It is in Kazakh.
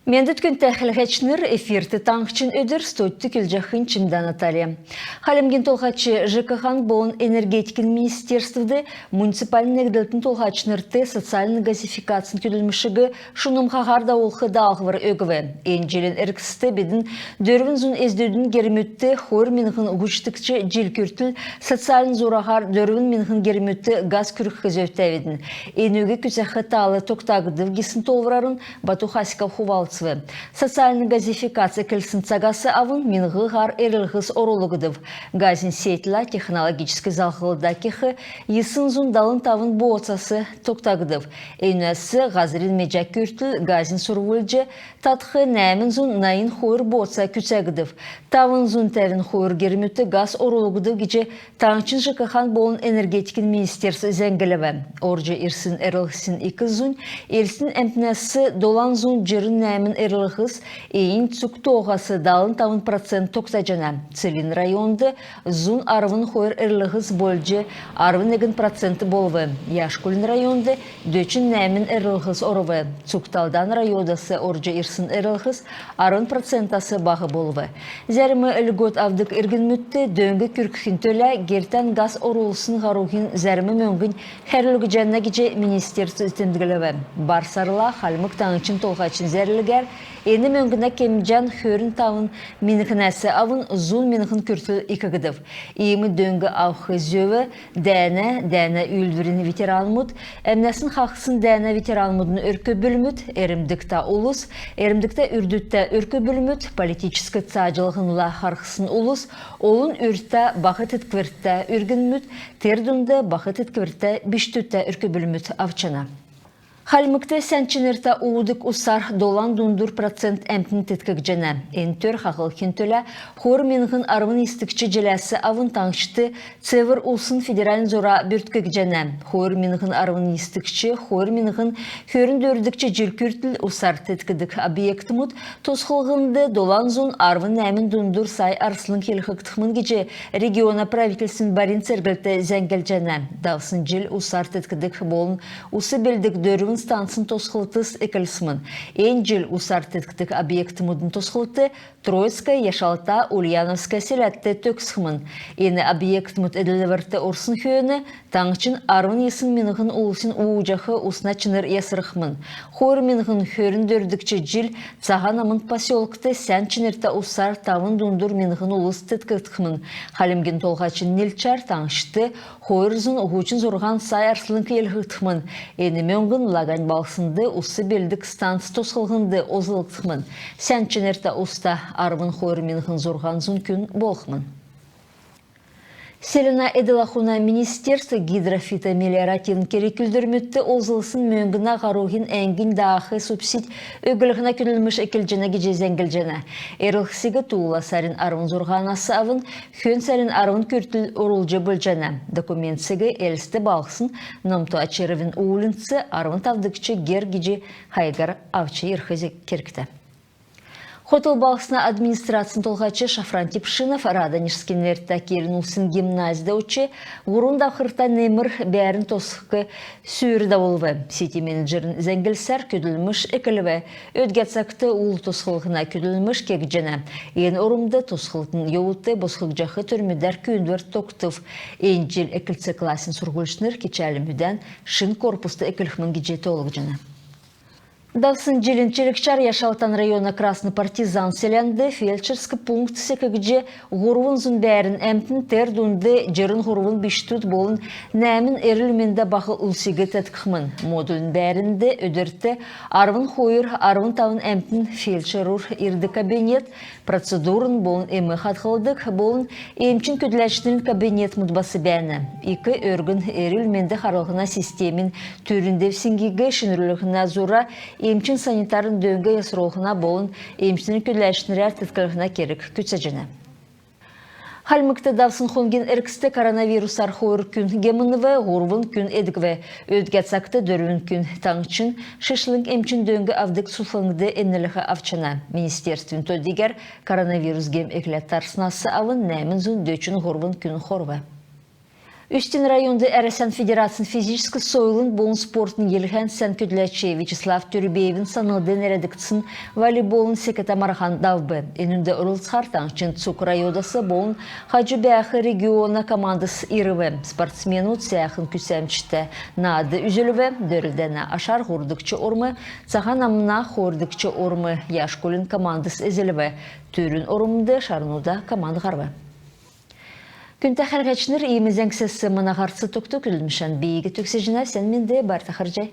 Мендет күн тәхілғачныр эфирті таңқчын өдір стойты күлжақын чымдан Наталья. Халемген толғачы ЖКХ болын энергетикін министерстводы муниципалін егділтін толғачнырты социалын газификациян күлілмішігі шуным қағарда олқы дағывыр өгіві. Энжелен әркісті бедін дөрвін зұн әздеудің герметті хор менғын ғүштікчі жел күртіл социалын зорағар дөрвін менғын герметті газ күрік қызөптәведін. Энөге күзәқі талы тоқтағыдыв гесін толвырарын Бату Хасиков хувалцы. Социальный газификация кельсын цагасы авын минғы ғар әрілғыз оролығыдыв. Газин сетіла технологический залғылдакихы есын зундалын тавын боğацасы тоқтағыдыв. Эйнәсі ғазырин меджак күртіл газин сурвылжы татқы нәмін зун найын хойыр боğаца күтсәгідів. Тавын зун тәвін хойыр герметті газ оролығыдыв геже таңчын ЖКХ болын энергетикін министерсі зәңгіліві. Оржы ирсін әрілғісін 2 зун, ирсін әмпнәсі долан зун жырын нәмін эрілғыз ең цук тоғасы далын 90% тоқсажана. Целин районды зун арвын хойыр эрілғыз болжы арвын егін проценті болвы. Яшкулин районды дөчін нәмін эрілғыз орвы. Цукталдан райодасы оржы ирсын эрілғыз арвын процентасы бағы болвы. Зәрімі үлгөт авдық иргін мүтті дөңгі күркін төлі гертен газ орулысын ғаруғын зәрімі мөңгін хәрлігі жәнна кеже министерсі үтендігілігі. Барсарыла халмық таңычын толғачын зәрлігер, ені мөңгіна кемжан хөрін тауын меніхінәсі авын зұл меніхін күртіл екігідів. Емі дөңгі ауқы зөві дәні үлдірін ветеранмұд, әмнәсін қақсын дәні ветеранмұдын өркі бүлмүд, әрімдікта улус, әрімдікта үрдітті өркі бүлмүд, политическі цажылығынла қарқысын улус, олын үртті бақыт етквіртті үргінмүд, тердунды бақыт етквіртті біштүтті өркі бүлмүд авчана. Халмыкты сәнчінерті уудық ұсар долан дундур процент әмпін теткік жана. Энтөр қақыл кентөлі хор менғын арвын истікчі желәсі авын таңшты цевір ұлсын федералін зора бүрткік жана. Хор менғын арвын истікчі, хор менғын хөрін дөрдікчі жүркүртіл ұсар теткідік объектімуд тосқылғынды долан зон арвын әмін дундур сай арсылын келіқтімін кеже региона правительсін барин цергілті зәңгел жана. Давсын жел ұсар теткідік болын ұсы белдік дөрвін стансын тосқылытыз экілісімін. Ең жел ұсар теткідік объектімудын тосқылыты Троицкая, Яшалта, Ульяновская селәтті төксімін. Ені объектімуд әділіверті орсын хүйені таңчын арвын есін меніғын ұлысын уужақы ұсына чыныр есіріқмін. Хор меніғын хөрін дөрдікчі жил цаған амын поселкті сән чынырта ұсар тавын дундур меніғын ұлыс теткіткімін. Халемген толғачын нелчар таңшты хойырзын ұғучын зорған сай арсылын кейліғіткімін. Ені мөңгін лагань балсынды ұсы белдік станс тосқылғынды озылықтымын. Сән чынырта ұста арвын хойыр меніғын зорған зұн күн болқымын. Селена Эдалахуна министерство гидрофита мелиоративн керекілдірметті озылысын мөңгіна ғаруғын әңгін дағы субсид өгіліғіна күлілміш әкелжена кеже зәңгілжена. Әрілхсігі туыла сәрін арвын зорғанасы авын, хөн сәрін арвын көртіл орулжы бүлжена. Документсігі әлісті балғысын намту ачерівін уылынсы арвын тавдықчы гер кеже хайгар авчы ерхізі керкті. Хотел балсына администрациян толғачы Шафран Типшинов Раданежскенлерді келінулсын гимназияда учы, ғұрында қырта немір бәрін тосқы сүйірді болуы. Сети менеджерін зәңгілсәр көділміш әкіліві, өтгәтсақты ұл тосқылығына көділміш кек жана. Ең орымды тосқылытын еуыты босқық жақы түрмедер күйіндер тоқтыв. Ең жел әкілці класын сұрғылшыныр кечәліміден шын корпусты әкіліхмін кеджеті олық жана. Давсын Желенчелікчар Яшалтан района Красный партизан селенді фельдшерскі пункт секігде ғұрвын зұн бәрін әмтін тердунды жерін ғұрвын біштуд болын нәмін әрілменді бақы ұлсигі тәткімін. Модулін бәрінді өдірті арвын хойыр, арвын тавын әмтін фельдшерур ирді кабинет, процедурын болын әмі қатқылдық болын емчин көділәшінің кабинет мұдбасы бәні. Икі өргін әрілменді қарылғына системін түрінде сінгігі шынырлығына зора емчин санитарын дөңгі ясыролғына болын емчінің көділәшінері әртіткілігіна керік күтсәжіні. Халмыкты давсын хонген әркісті коронавирусар хойыр күн гемініві, ғұрвын күн едігві, өдгәтсақты дөрвін күн таңчын, шышлың емчин дөңгі авдық сұлфыңды әнілігі авчана. Министерствін төдігер коронавирус гем әкілет тарсынасы авын нәмін зұн дөчін ғұрвын күн хорвы. Üstün rayonda Eresen Federasyonu Fizический soyulun bolun sportun yelgen sen ködületçi Vyacheslav Törübeyev'in sanıldığın erediksin voleybolun sekete marahan davbı. Enünde Urulskar Tankçın Tsuk rayodası bolun Hacı Beyakı regiona komandası irivi. Sportsmenu tsayakın küsemçte nadı üzülüve dörüldene aşar hurdukçı ormu, sahan amına hurdukçı ormu yaşkolun komandası ezilive. Türün orumunda şarnuda komanda garvı. Күнті қәрғачыныр иемізен кісесі мұна қарсы тұқты күлмішін бейгі түксежіне сен менде бар тақыржай.